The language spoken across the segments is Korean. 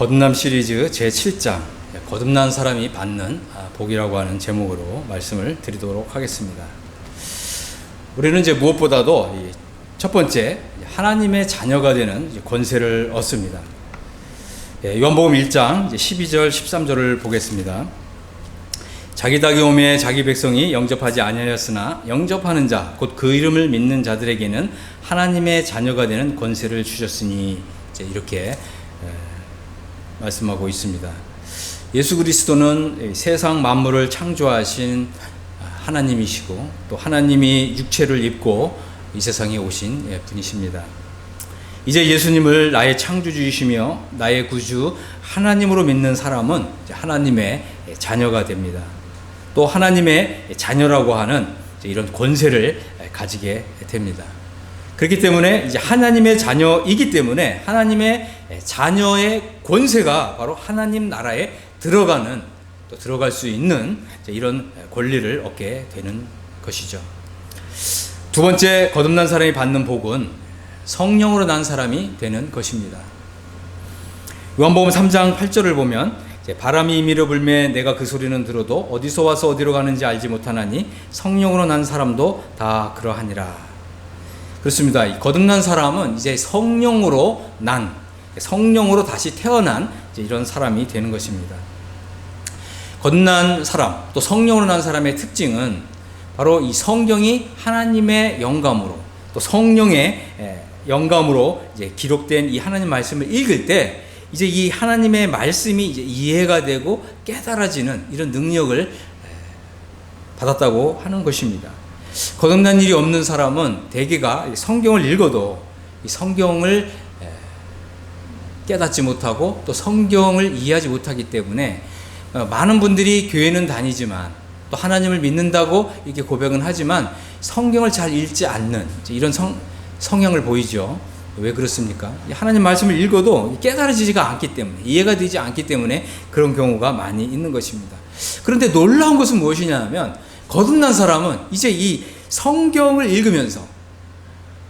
거듭남 시리즈 제7장 거듭난 사람이 받는 복이라고 하는 제목으로 말씀을 드리도록 하겠습니다. 우리는 이제 무엇보다도 첫 번째 하나님의 자녀가 되는 권세를 얻습니다. 요한복음 1장 12절 13절을 보겠습니다. 자기 닭이 오매 자기 백성이 영접하지 아니하였으나 영접하는 자 곧 그 이름을 믿는 자들에게는 하나님의 자녀가 되는 권세를 주셨으니 이렇게 말씀하고 있습니다. 예수 그리스도는 세상 만물을 창조하신 하나님이시고 또 하나님이 육체를 입고 이 세상에 오신 분이십니다. 이제 예수님을 나의 창조주이시며 나의 구주 하나님으로 믿는 사람은 하나님의 자녀가 됩니다. 또 하나님의 자녀라고 하는 이런 권세를 가지게 됩니다. 그렇기 때문에 이제 하나님의 자녀이기 때문에 하나님의 자녀의 권세가 바로 하나님 나라에 들어갈 수 있는 이런 권리를 얻게 되는 것이죠. 두 번째 거듭난 사람이 받는 복은 성령으로 난 사람이 되는 것입니다. 요한복음 3장 8절을 보면 바람이 임의로 불매 내가 그 소리는 들어도 어디서 와서 어디로 가는지 알지 못하나니 성령으로 난 사람도 다 그러하니라. 그렇습니다. 거듭난 사람은 이제 성령으로 다시 태어난 이런 사람이 되는 것입니다. 거듭난 사람, 또 성령으로 난 사람의 특징은 바로 이 성경이 하나님의 영감으로, 또 성령의 영감으로 이제 기록된 이 하나님 말씀을 읽을 때 이제 이 하나님의 말씀이 이제 이해가 되고 깨달아지는 이런 능력을 받았다고 하는 것입니다. 거듭난 일이 없는 사람은 대개가 성경을 읽어도 이 성경을 깨닫지 못하고 또 성경을 이해하지 못하기 때문에 많은 분들이 교회는 다니지만 또 하나님을 믿는다고 이렇게 고백은 하지만 성경을 잘 읽지 않는 이런 성향을 보이죠. 왜 그렇습니까? 하나님 말씀을 읽어도 깨달아지지가 않기 때문에, 이해가 되지 않기 때문에 그런 경우가 많이 있는 것입니다. 그런데 놀라운 것은 무엇이냐면 거듭난 사람은 이제 이 성경을 읽으면서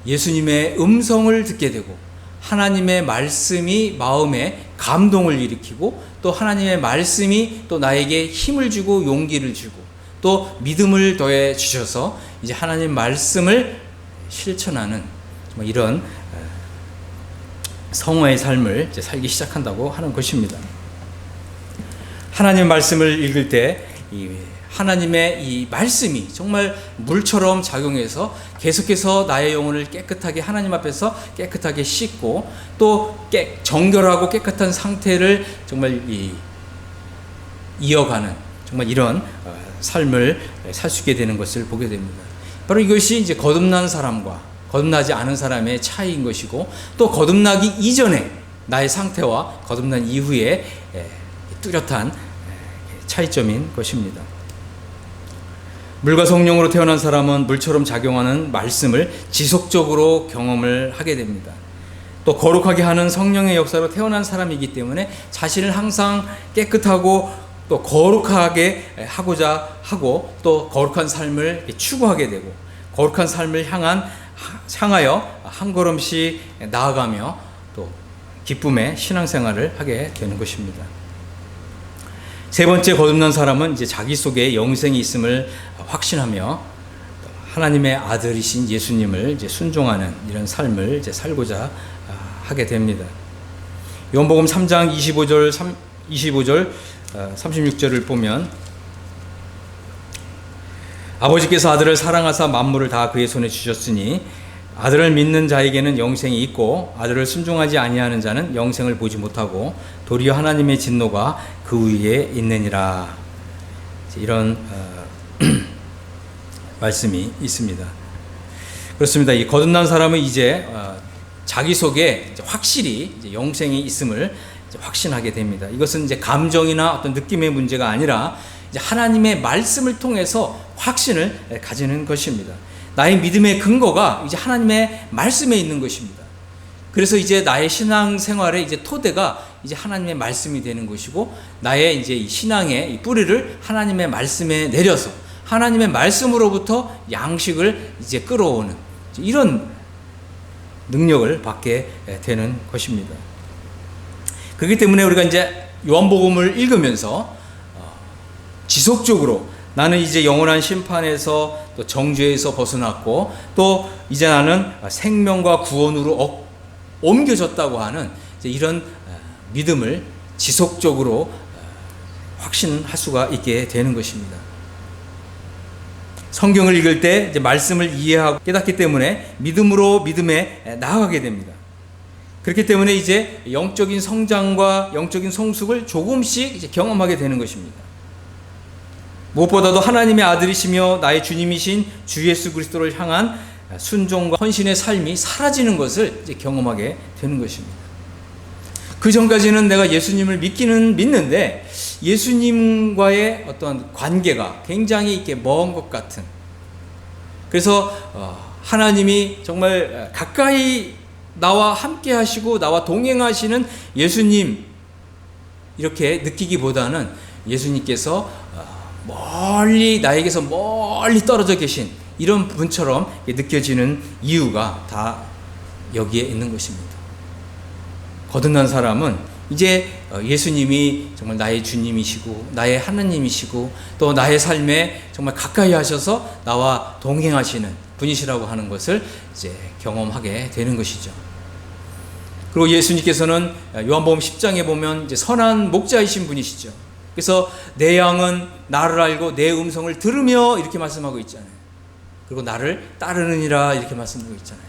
예수님의 음성을 듣게 되고 하나님의 말씀이 마음에 감동을 일으키고 또 하나님의 말씀이 또 나에게 힘을 주고 용기를 주고 또 믿음을 더해 주셔서 이제 하나님 말씀을 실천하는 이런 성화의 삶을 이제 살기 시작한다고 하는 것입니다. 하나님의 말씀을 읽을 때 하나님의 이 말씀이 정말 물처럼 작용해서 계속해서 나의 영혼을 깨끗하게 하나님 앞에서 깨끗하게 씻고 또 정결하고 깨끗한 상태를 정말 이어가는 정말 이런 삶을 살 수 있게 되는 것을 보게 됩니다. 바로 이것이 이제 거듭난 사람과 거듭나지 않은 사람의 차이인 것이고 또 거듭나기 이전에 나의 상태와 거듭난 이후에 뚜렷한 차이점인 것입니다. 물과 성령으로 태어난 사람은 물처럼 작용하는 말씀을 지속적으로 경험을 하게 됩니다. 또 거룩하게 하는 성령의 역사로 태어난 사람이기 때문에 자신을 항상 깨끗하고 또 거룩하게 하고자 하고 또 거룩한 삶을 추구하게 되고 거룩한 삶을 향하여 한 걸음씩 나아가며 또 기쁨의 신앙생활을 하게 되는 것입니다. 세 번째 거듭난 사람은 이제 자기 속에 영생이 있음을 확신하며 하나님의 아들이신 예수님을 이제 순종하는 이런 삶을 이제 살고자 하게 됩니다. 요한복음 3장 25절 36절을 보면 아버지께서 아들을 사랑하사 만물을 다 그의 손에 주셨으니 아들을 믿는 자에게는 영생이 있고 아들을 순종하지 아니하는 자는 영생을 보지 못하고 도리어 하나님의 진노가 그 위에 있느니라. 이런 말씀이 있습니다. 그렇습니다. 이 거듭난 사람은 이제 자기 속에 확실히 이제 영생이 있음을 이제 확신하게 됩니다. 이것은 이제 감정이나 어떤 느낌의 문제가 아니라 이제 하나님의 말씀을 통해서 확신을 가지는 것입니다. 나의 믿음의 근거가 이제 하나님의 말씀에 있는 것입니다. 그래서 이제 나의 신앙 생활의 이제 토대가 이제 하나님의 말씀이 되는 것이고 나의 이제 이 신앙의 이 뿌리를 하나님의 말씀에 내려서 하나님의 말씀으로부터 양식을 이제 끌어오는 이런 능력을 받게 되는 것입니다. 그렇기 때문에 우리가 이제 요한복음을 읽으면서 지속적으로 나는 이제 영원한 심판에서 또 정죄에서 벗어났고 또 이제 나는 생명과 구원으로 옮겨졌다고 하는 이런 믿음을 지속적으로 확신할 수가 있게 되는 것입니다. 성경을 읽을 때 이제 말씀을 이해하고 깨닫기 때문에 믿음으로 믿음에 나아가게 됩니다. 그렇기 때문에 이제 영적인 성장과 영적인 성숙을 조금씩 이제 경험하게 되는 것입니다. 무엇보다도 하나님의 아들이시며 나의 주님이신 주 예수 그리스도를 향한 순종과 헌신의 삶이 사라지는 것을 이제 경험하게 되는 것입니다. 그 전까지는 내가 예수님을 믿는데 예수님과의 어떤 관계가 굉장히 이렇게 먼 것 같은, 그래서 하나님이 정말 가까이 나와 함께 하시고 나와 동행하시는 예수님 이렇게 느끼기보다는 예수님께서 멀리 나에게서 멀리 떨어져 계신 이런 분처럼 느껴지는 이유가 다 여기에 있는 것입니다. 거듭난 사람은 이제 예수님이 정말 나의 주님이시고 나의 하나님이시고 또 나의 삶에 정말 가까이 하셔서 나와 동행하시는 분이시라고 하는 것을 이제 경험하게 되는 것이죠. 그리고 예수님께서는 요한복음 10장에 보면 이제 선한 목자이신 분이시죠. 그래서 내 양은 나를 알고 내 음성을 들으며 이렇게 말씀하고 있잖아요. 그리고 나를 따르느니라 이렇게 말씀하고 있잖아요.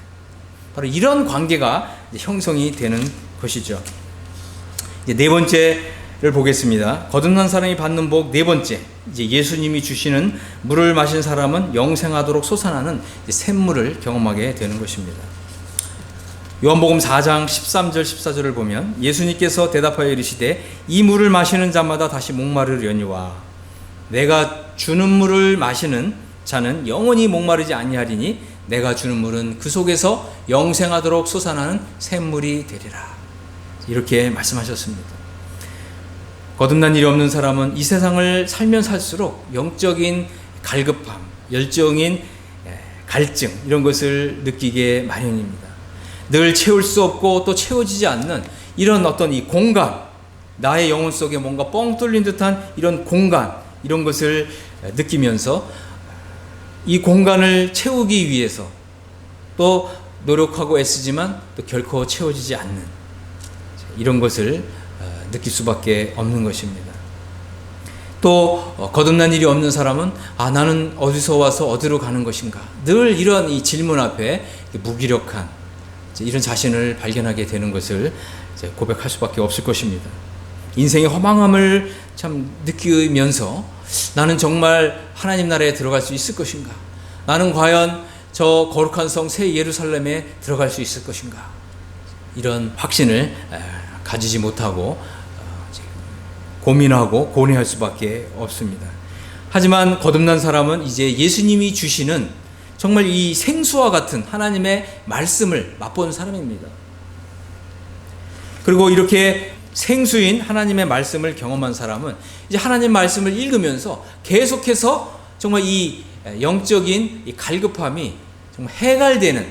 바로 이런 관계가 형성이 되는 것이죠. 이제 네 번째를 보겠습니다. 거듭난 사람이 받는 복 네 번째, 이제 예수님이 주시는 물을 마신 사람은 영생하도록 솟아나는 샘물을 경험하게 되는 것입니다. 요한복음 4장 13절 14절을 보면 예수님께서 대답하여 이르시되 이 물을 마시는 자마다 다시 목마르려니와 내가 주는 물을 마시는 자는 영원히 목마르지 아니하리니 내가 주는 물은 그 속에서 영생하도록 솟아나는 샘물이 되리라. 이렇게 말씀하셨습니다. 거듭난 일이 없는 사람은 이 세상을 살면 살수록 영적인 갈급함, 열정인 갈증 이런 것을 느끼게 마련입니다. 늘 채울 수 없고 또 채워지지 않는 이런 어떤 이 공간, 나의 영혼 속에 뭔가 뻥 뚫린 듯한 이런 공간, 이런 것을 느끼면서 이 공간을 채우기 위해서 또 노력하고 애쓰지만 또 결코 채워지지 않는 이런 것을 느낄 수밖에 없는 것입니다. 또 거듭난 일이 없는 사람은 나는 어디서 와서 어디로 가는 것인가, 늘 이런 이 질문 앞에 무기력한 이런 자신을 발견하게 되는 것을 고백할 수밖에 없을 것입니다. 인생의 허망함을 참 느끼면서 나는 정말 하나님 나라에 들어갈 수 있을 것인가, 나는 과연 저 거룩한 성 새 예루살렘에 들어갈 수 있을 것인가, 이런 확신을 가지지 못하고 고민하고 고뇌할 수밖에 없습니다. 하지만 거듭난 사람은 이제 예수님이 주시는 정말 이 생수와 같은 하나님의 말씀을 맛보는 사람입니다. 그리고 이렇게 생수인 하나님의 말씀을 경험한 사람은 이제 하나님 말씀을 읽으면서 계속해서 정말 이 영적인 이 갈급함이 정말 해갈되는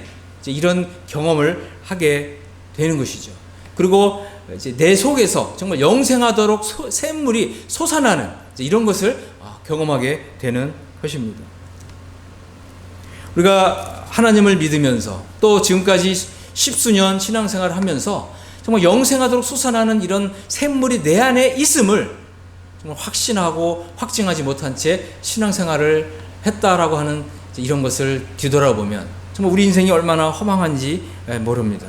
이런 경험을 하게 되는 것이죠. 그리고 이제 내 속에서 정말 영생하도록 샘물이 솟아나는 이런 것을 경험하게 되는 것입니다. 우리가 하나님을 믿으면서 또 지금까지 십수년 신앙생활을 하면서 정말 영생하도록 솟아나는 이런 샘물이 내 안에 있음을 정말 확신하고 확증하지 못한 채 신앙생활을 했다라고 하는 이런 것을 뒤돌아보면 정말 우리 인생이 얼마나 허망한지 모릅니다.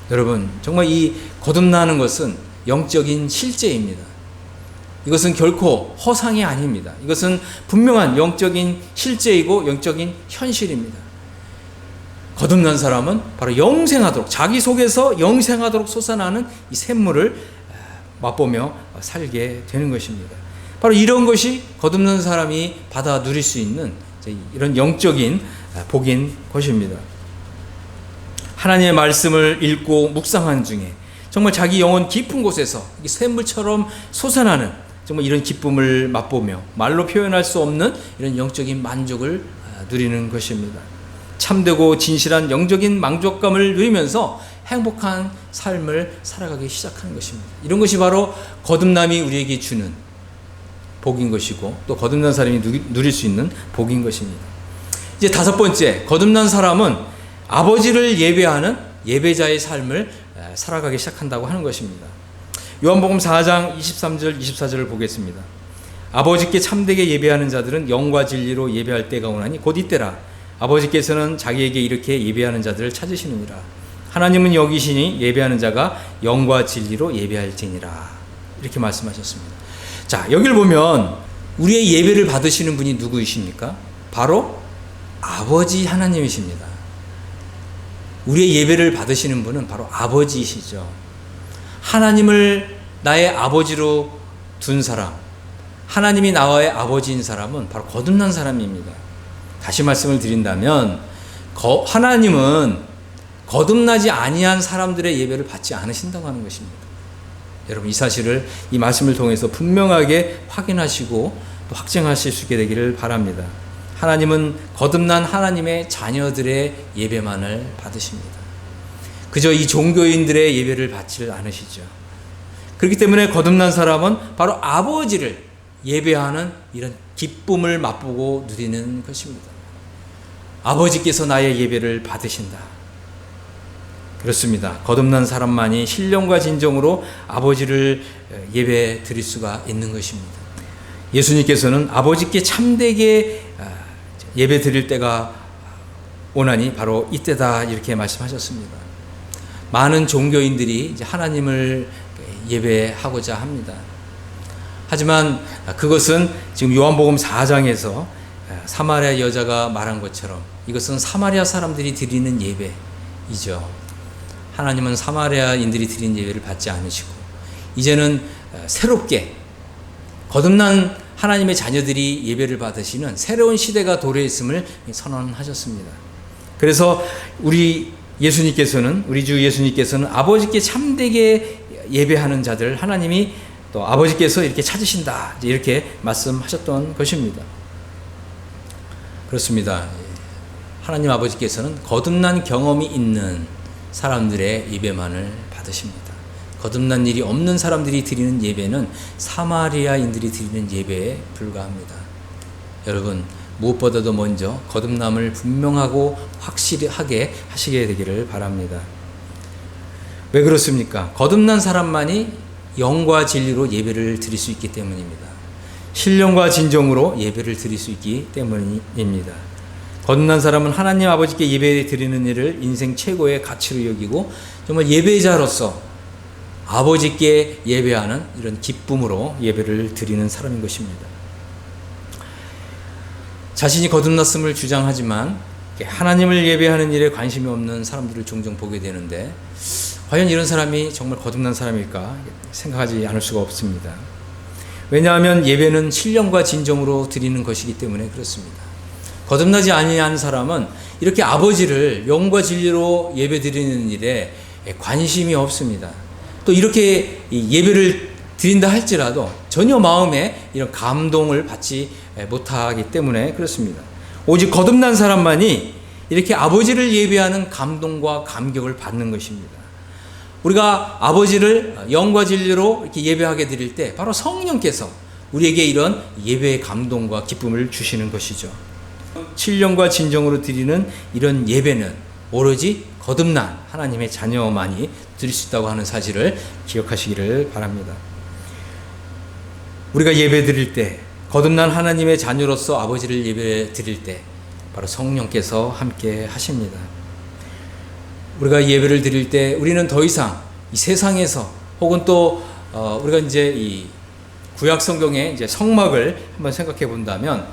여러분, 정말 이 거듭나는 것은 영적인 실제입니다. 이것은 결코 허상이 아닙니다. 이것은 분명한 영적인 실제이고 영적인 현실입니다. 거듭난 사람은 바로 영생하도록, 자기 속에서 영생하도록 솟아나는 이 샘물을 맛보며 살게 되는 것입니다. 바로 이런 것이 거듭난 사람이 받아 누릴 수 있는 이런 영적인 복인 것입니다. 하나님의 말씀을 읽고 묵상한 중에 정말 자기 영혼 깊은 곳에서 샘물처럼 솟아나는 정말 이런 기쁨을 맛보며 말로 표현할 수 없는 이런 영적인 만족을 누리는 것입니다. 참되고 진실한 영적인 만족감을 누리면서 행복한 삶을 살아가기 시작하는 것입니다. 이런 것이 바로 거듭남이 우리에게 주는 복인 것이고 또 거듭난 사람이 누릴 수 있는 복인 것입니다. 이제 다섯 번째, 거듭난 사람은 아버지를 예배하는 예배자의 삶을 살아가기 시작한다고 하는 것입니다. 요한복음 4장 23절 24절을 보겠습니다. 아버지께 참되게 예배하는 자들은 영과 진리로 예배할 때가 오나니 곧 이때라. 아버지께서는 자기에게 이렇게 예배하는 자들을 찾으시느니라. 하나님은 여기시니 예배하는 자가 영과 진리로 예배할지니라. 이렇게 말씀하셨습니다. 자, 여기를 보면 우리의 예배를 받으시는 분이 누구이십니까? 바로 아버지 하나님이십니다. 우리의 예배를 받으시는 분은 바로 아버지이시죠. 하나님을 나의 아버지로 둔 사람, 하나님이 나와의 아버지인 사람은 바로 거듭난 사람입니다. 다시 말씀을 드린다면 하나님은 거듭나지 아니한 사람들의 예배를 받지 않으신다고 하는 것입니다. 여러분, 이 사실을 이 말씀을 통해서 분명하게 확인하시고 또 확증하실 수 있게 되기를 바랍니다. 하나님은 거듭난 하나님의 자녀들의 예배만을 받으십니다. 그저 이 종교인들의 예배를 받지 않으시죠. 그렇기 때문에 거듭난 사람은 바로 아버지를 예배하는 이런 기쁨을 맛보고 누리는 것입니다. 아버지께서 나의 예배를 받으신다. 그렇습니다. 거듭난 사람만이 신령과 진정으로 아버지를 예배 드릴 수가 있는 것입니다. 예수님께서는 아버지께 참되게 예배 드릴 때가 오나니 바로 이때다 이렇게 말씀하셨습니다. 많은 종교인들이 이제 하나님을 예배하고자 합니다. 하지만 그것은 지금 요한복음 4장에서 사마리아 여자가 말한 것처럼 이것은 사마리아 사람들이 드리는 예배이죠. 하나님은 사마리아인들이 드린 예배를 받지 않으시고 이제는 새롭게 거듭난 하나님의 자녀들이 예배를 받으시는 새로운 시대가 도래했음을 선언하셨습니다. 그래서 우리 주 예수님께서는 아버지께 참되게 예배하는 자들 하나님이 또 아버지께서 이렇게 찾으신다 이렇게 말씀하셨던 것입니다. 그렇습니다. 하나님 아버지께서는 거듭난 경험이 있는 사람들의 예배만을 받으십니다. 거듭난 일이 없는 사람들이 드리는 예배는 사마리아인들이 드리는 예배에 불과합니다. 여러분, 무엇보다도 먼저 거듭남을 분명하고 확실하게 하시게 되기를 바랍니다. 왜 그렇습니까? 거듭난 사람만이 영과 진리로 예배를 드릴 수 있기 때문입니다. 신령과 진정으로 예배를 드릴 수 있기 때문입니다. 거듭난 사람은 하나님 아버지께 예배 드리는 일을 인생 최고의 가치로 여기고 정말 예배자로서 아버지께 예배하는 이런 기쁨으로 예배를 드리는 사람인 것입니다. 자신이 거듭났음을 주장하지만 하나님을 예배하는 일에 관심이 없는 사람들을 종종 보게 되는데 과연 이런 사람이 정말 거듭난 사람일까 생각하지 않을 수가 없습니다. 왜냐하면 예배는 신령과 진정으로 드리는 것이기 때문에 그렇습니다. 거듭나지 아니한 사람은 이렇게 아버지를 영과 진리로 예배드리는 일에 관심이 없습니다. 또 이렇게 예배를 드린다 할지라도 전혀 마음에 이런 감동을 받지 못하기 때문에 그렇습니다. 오직 거듭난 사람만이 이렇게 아버지를 예배하는 감동과 감격을 받는 것입니다. 우리가 아버지를 영과 진리로 이렇게 예배하게 드릴 때 바로 성령께서 우리에게 이런 예배의 감동과 기쁨을 주시는 것이죠. 신령과 진정으로 드리는 이런 예배는 오로지 거듭난 하나님의 자녀만이 드릴 수 있다고 하는 사실을 기억하시기를 바랍니다. 우리가 예배 드릴 때 거듭난 하나님의 자녀로서 아버지를 예배 드릴 때 바로 성령께서 함께 하십니다. 우리가 예배를 드릴 때 우리는 더 이상 이 세상에서 혹은 또 우리가 이제 이 구약 성경의 이제 성막을 한번 생각해 본다면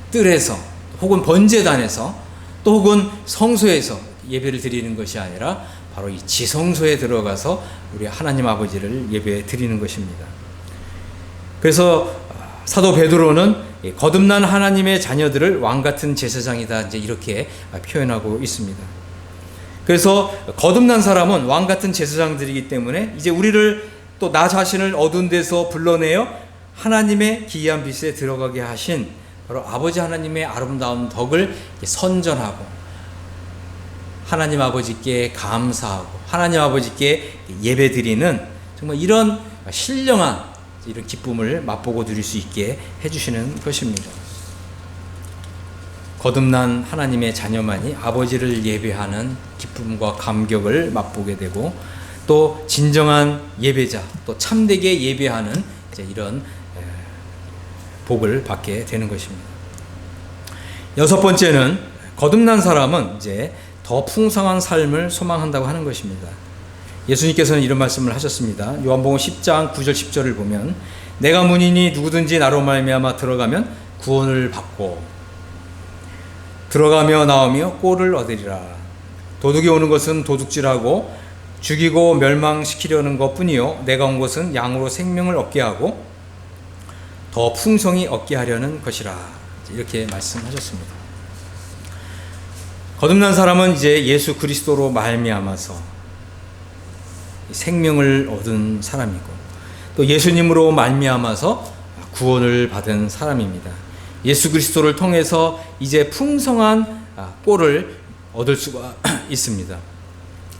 뜰에서 혹은 번제단에서 또 혹은 성소에서 예배를 드리는 것이 아니라 바로 이 지성소에 들어가서 우리 하나님 아버지를 예배 드리는 것입니다. 그래서 사도 베드로는 거듭난 하나님의 자녀들을 왕 같은 제사장이다 이제 이렇게 표현하고 있습니다. 그래서 거듭난 사람은 왕 같은 제사장들이기 때문에 이제 우리를 또 나 자신을 어두운 데서 불러내어 하나님의 기이한 빛에 들어가게 하신 바로 아버지 하나님의 아름다운 덕을 선전하고 하나님 아버지께 감사하고 하나님 아버지께 예배드리는 정말 이런 신령한 이런 기쁨을 맛보고 누릴 수 있게 해주시는 것입니다. 거듭난 하나님의 자녀만이 아버지를 예배하는 기쁨과 감격을 맛보게 되고 또 진정한 예배자, 또 참되게 예배하는 이런 복을 받게 되는 것입니다. 여섯 번째는 거듭난 사람은 이제 더 풍성한 삶을 소망한다고 하는 것입니다. 예수님께서는 이런 말씀을 하셨습니다. 요한복음 10장 9절 10절을 보면 내가 문이니 누구든지 나로 말미암아 들어가면 구원을 받고 들어가며 나오며 꼴을 얻으리라. 도둑이 오는 것은 도둑질하고 죽이고 멸망시키려는 것뿐이요 내가 온 것은 양으로 생명을 얻게 하고 더 풍성히 얻게 하려는 것이라. 이렇게 말씀하셨습니다. 거듭난 사람은 이제 예수 그리스도로 말미암아서 생명을 얻은 사람이고 또 예수님으로 말미암아서 구원을 받은 사람입니다. 예수 그리스도를 통해서 이제 풍성한 꼴을 얻을 수가 있습니다.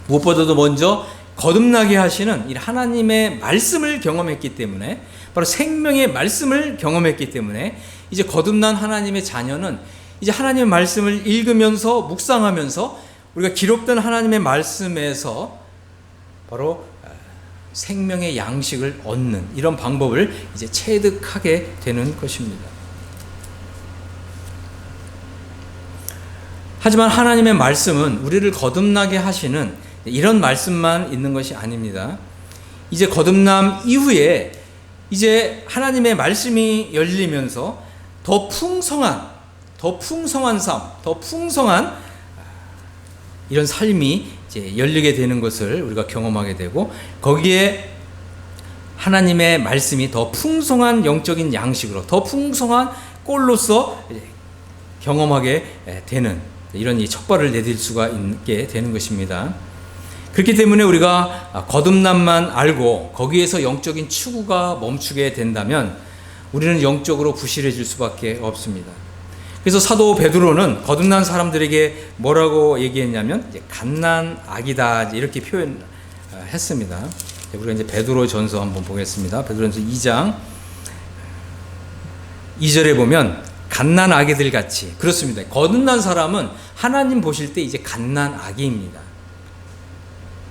무엇보다도 먼저 거듭나게 하시는 이 하나님의 말씀을 경험했기 때문에, 바로 생명의 말씀을 경험했기 때문에 이제 거듭난 하나님의 자녀는 이제 하나님의 말씀을 읽으면서 묵상하면서 우리가 기록된 하나님의 말씀에서 바로 생명의 양식을 얻는 이런 방법을 이제 체득하게 되는 것입니다. 하지만 하나님의 말씀은 우리를 거듭나게 하시는 이런 말씀만 있는 것이 아닙니다. 이제 거듭남 이후에 이제 하나님의 말씀이 열리면서 더 풍성한 삶, 더 풍성한 이런 삶이 이제 열리게 되는 것을 우리가 경험하게 되고, 거기에 하나님의 말씀이 더 풍성한 영적인 양식으로, 더 풍성한 꼴로서 경험하게 되는 이런 이 첫 발을 내딜 수가 있게 되는 것입니다. 그렇기 때문에 우리가 거듭남만 알고 거기에서 영적인 추구가 멈추게 된다면 우리는 영적으로 부실해질 수밖에 없습니다. 그래서 사도 베드로는 거듭난 사람들에게 뭐라고 얘기했냐면 이제 갓난아기다 이렇게 표현했습니다. 우리가 이제 베드로 전서 한번 보겠습니다. 베드로전서 2장 2절에 보면 갓난아기들 같이, 그렇습니다. 거듭난 사람은 하나님 보실 때 이제 갓난아기입니다.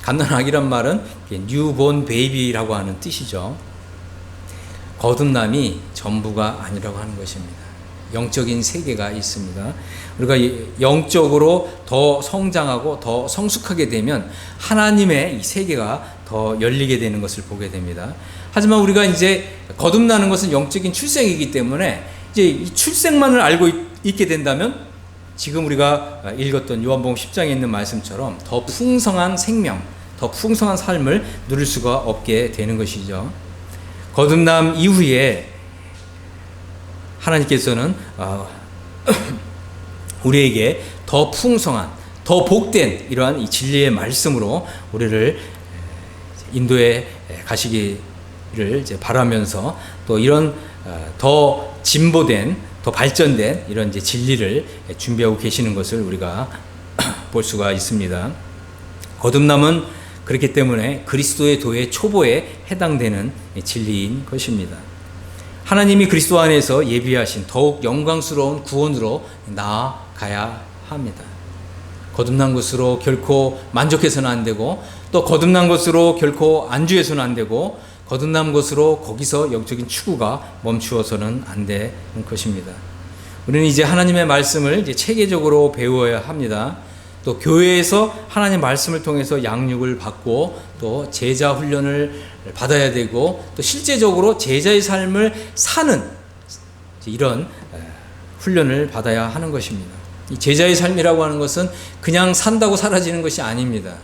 갓난아기란 말은 뉴본 베이비라고 하는 뜻이죠. 거듭남이 전부가 아니라고 하는 것입니다. 영적인 세계가 있습니다. 우리가 영적으로 더 성장하고 더 성숙하게 되면 하나님의 이 세계가 더 열리게 되는 것을 보게 됩니다. 하지만 우리가 이제 거듭나는 것은 영적인 출생이기 때문에 이제 이 출생만을 알고 있게 된다면 지금 우리가 읽었던 요한복음 10장에 있는 말씀처럼 더 풍성한 생명, 더 풍성한 삶을 누릴 수가 없게 되는 것이죠. 거듭남 이후에 하나님께서는 우리에게 더 풍성한, 더 복된 이러한 이 진리의 말씀으로 우리를 인도에 가시기를 이제 바라면서 또 이런 더 진보된, 더 발전된 이런 이제 진리를 준비하고 계시는 것을 우리가 볼 수가 있습니다. 거듭남은 그렇기 때문에 그리스도의 도의 초보에 해당되는 진리인 것입니다. 하나님이 그리스도 안에서 예비하신 더욱 영광스러운 구원으로 나아가야 합니다. 거듭난 것으로 결코 만족해서는 안 되고, 또 거듭난 것으로 결코 안주해서는 안 되고, 거듭난 것으로 거기서 영적인 추구가 멈추어서는 안 되는 것입니다. 우리는 이제 하나님의 말씀을 이제 체계적으로 배워야 합니다. 또 교회에서 하나님 말씀을 통해서 양육을 받고 또 제자 훈련을 받아야 되고, 또 실제적으로 제자의 삶을 사는 이런 훈련을 받아야 하는 것입니다. 이 제자의 삶이라고 하는 것은 그냥 산다고 사라지는 것이 아닙니다.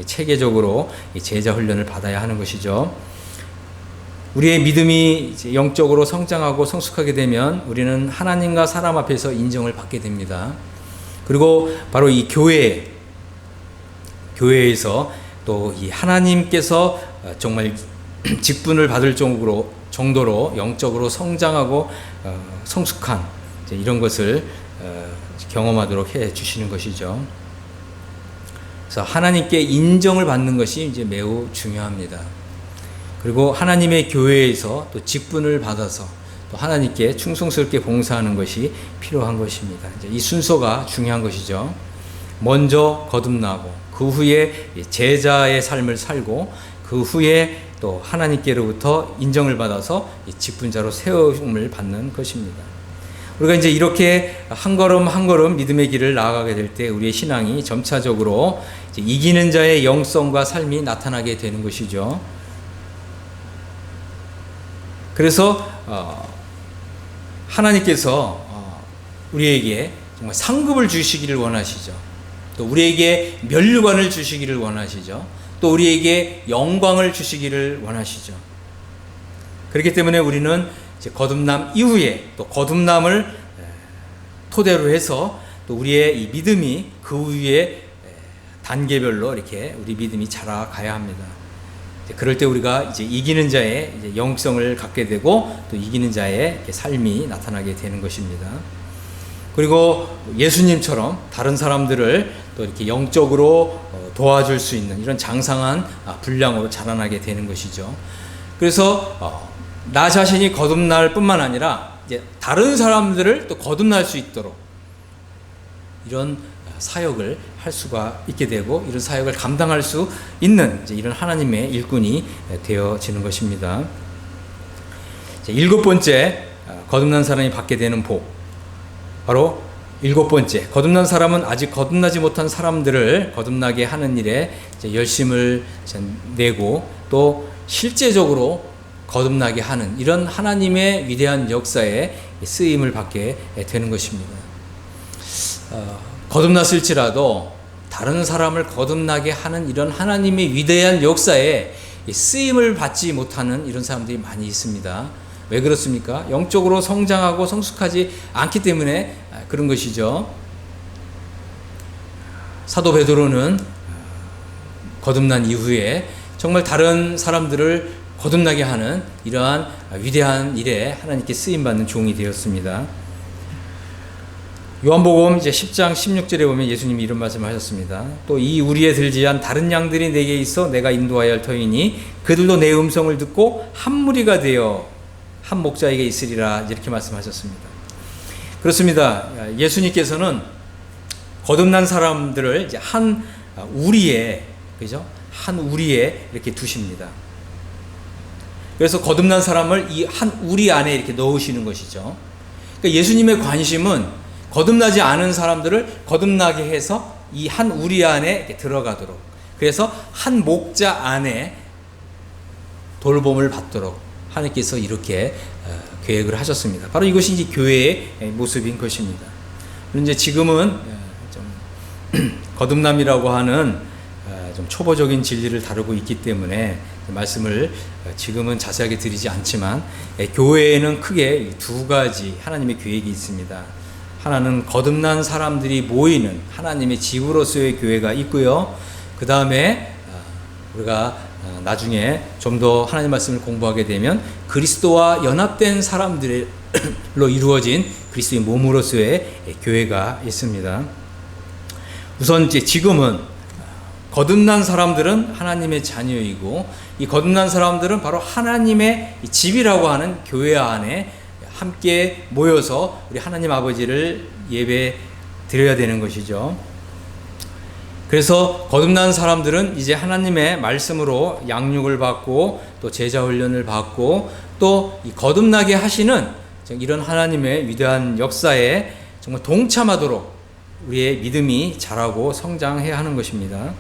체계적으로 제자 훈련을 받아야 하는 것이죠. 우리의 믿음이 영적으로 성장하고 성숙하게 되면 우리는 하나님과 사람 앞에서 인정을 받게 됩니다. 그리고 바로 이 교회에서 또 이 하나님께서 정말 직분을 받을 정도로 영적으로 성장하고 성숙한 이런 것을 경험하도록 해 주시는 것이죠. 그래서 하나님께 인정을 받는 것이 이제 매우 중요합니다. 그리고 하나님의 교회에서 또 직분을 받아서 또 하나님께 충성스럽게 봉사하는 것이 필요한 것입니다. 이제 이 순서가 중요한 것이죠. 먼저 거듭나고 그 후에 제자의 삶을 살고 그 후에 또 하나님께로부터 인정을 받아서 직분자로 세움을 받는 것입니다. 우리가 이제 이렇게 한 걸음 한 걸음 믿음의 길을 나아가게 될 때 우리의 신앙이 점차적으로 이제 이기는 자의 영성과 삶이 나타나게 되는 것이죠. 그래서 하나님께서 우리에게 정말 상급을 주시기를 원하시죠. 또 우리에게 면류관을 주시기를 원하시죠. 또 우리에게 영광을 주시기를 원하시죠. 그렇기 때문에 우리는 이제 거듭남 이후에 또 거듭남을 토대로 해서 또 우리의 이 믿음이 그 위에 단계별로 이렇게 우리 믿음이 자라가야 합니다. 그럴 때 우리가 이제 이기는 자의 이제 영성을 갖게 되고 또 이기는 자의 삶이 나타나게 되는 것입니다. 그리고 예수님처럼 다른 사람들을 또 이렇게 영적으로 도와줄 수 있는 이런 장성한 분량으로 자라나게 되는 것이죠. 그래서 나 자신이 거듭날 뿐만 아니라 이제 다른 사람들을 또 거듭날 수 있도록 이런 사역을 할 수가 있게 되고 이런 사역을 감당할 수 있는 이제 이런 하나님의 일꾼이 되어지는 것입니다. 일곱 번째 거듭난 사람이 받게 되는 복, 바로 일곱 번째, 거듭난 사람은 아직 거듭나지 못한 사람들을 거듭나게 하는 일에 이제 열심을 내고 또 실제적으로 거듭나게 하는 이런 하나님의 위대한 역사에 쓰임을 받게 되는 것입니다. 거듭났을지라도 다른 사람을 거듭나게 하는 이런 하나님의 위대한 역사에 쓰임을 받지 못하는 이런 사람들이 많이 있습니다. 왜 그렇습니까? 영적으로 성장하고 성숙하지 않기 때문에 그런 것이죠. 사도 베드로는 거듭난 이후에 정말 다른 사람들을 거듭나게 하는 이러한 위대한 일에 하나님께 쓰임받는 종이 되었습니다. 요한복음 이제 10장 16절에 보면 예수님이 이런 말씀을 하셨습니다. 또 이 우리에 들지한 다른 양들이 내게 있어 내가 인도하여 할 터이니 그들도 내 음성을 듣고 한 무리가 되어 한 목자에게 있으리라 이렇게 말씀하셨습니다. 그렇습니다. 예수님께서는 거듭난 사람들을 이제 한 우리에, 그죠? 한 우리에 이렇게 두십니다. 그래서 거듭난 사람을 이 한 우리 안에 이렇게 넣으시는 것이죠. 그러니까 예수님의 관심은 거듭나지 않은 사람들을 거듭나게 해서 이 한 우리 안에 이렇게 들어가도록, 그래서 한 목자 안에 돌봄을 받도록 하나님께서 이렇게 계획을 하셨습니다. 바로 이것이 이제 교회의 모습인 것입니다. 그런데 지금은 좀 거듭남이라고 하는 좀 초보적인 진리를 다루고 있기 때문에 말씀을 지금은 자세하게 드리지 않지만 교회에는 크게 두 가지 하나님의 계획이 있습니다. 하나는 거듭난 사람들이 모이는 하나님의 집으로서의 교회가 있고요. 그 다음에 우리가 나중에 좀 더 하나님 말씀을 공부하게 되면 그리스도와 연합된 사람들로 이루어진 그리스도의 몸으로서의 교회가 있습니다. 우선 이제 지금은 거듭난 사람들은 하나님의 자녀이고 이 거듭난 사람들은 바로 하나님의 집이라고 하는 교회 안에 함께 모여서 우리 하나님 아버지를 예배 드려야 되는 것이죠. 그래서 거듭난 사람들은 이제 하나님의 말씀으로 양육을 받고 또 제자 훈련을 받고 또 이 거듭나게 하시는 이런 하나님의 위대한 역사에 정말 동참하도록 우리의 믿음이 자라고 성장해야 하는 것입니다.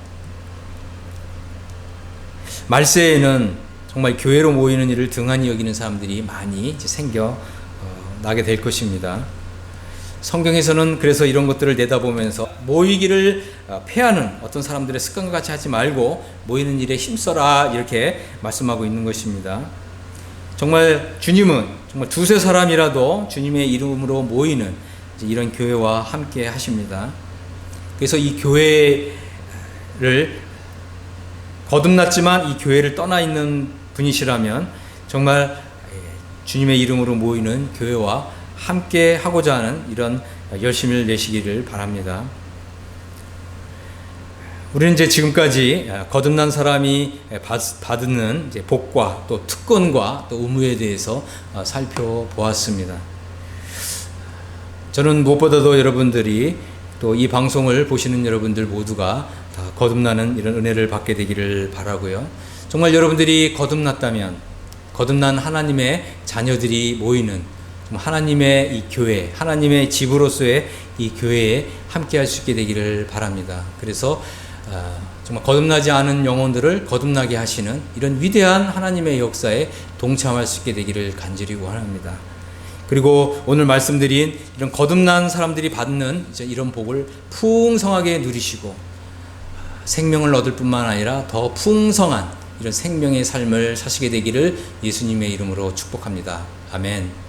말세에는 정말 교회로 모이는 일을 등한히 여기는 사람들이 많이 이제 나게 될 것입니다. 성경에서는 그래서 이런 것들을 내다보면서 모이기를 패하는 어떤 사람들의 습관과 같이 하지 말고 모이는 일에 힘써라 이렇게 말씀하고 있는 것입니다. 정말 주님은 정말 두세 사람이라도 주님의 이름으로 모이는 이런 교회와 함께 하십니다. 그래서 이 교회를 거듭났지만 이 교회를 떠나 있는 분이시라면 정말 주님의 이름으로 모이는 교회와 함께 하고자 하는 이런 열심을 내시기를 바랍니다. 우리는 이제 지금까지 거듭난 사람이 받는 이제 복과 또 특권과 또 의무에 대해서 살펴보았습니다. 저는 무엇보다도 여러분들이 또 이 방송을 보시는 여러분들 모두가 다 거듭나는 이런 은혜를 받게 되기를 바라고요. 정말 여러분들이 거듭났다면 거듭난 하나님의 자녀들이 모이는 하나님의 이 교회, 하나님의 집으로서의 이 교회에 함께 할 수 있게 되기를 바랍니다. 그래서 정말 거듭나지 않은 영혼들을 거듭나게 하시는 이런 위대한 하나님의 역사에 동참할 수 있게 되기를 간절히 원합니다. 그리고 오늘 말씀드린 이런 거듭난 사람들이 받는 이런 복을 풍성하게 누리시고 생명을 얻을 뿐만 아니라 더 풍성한 이런 생명의 삶을 사시게 되기를 예수님의 이름으로 축복합니다. 아멘.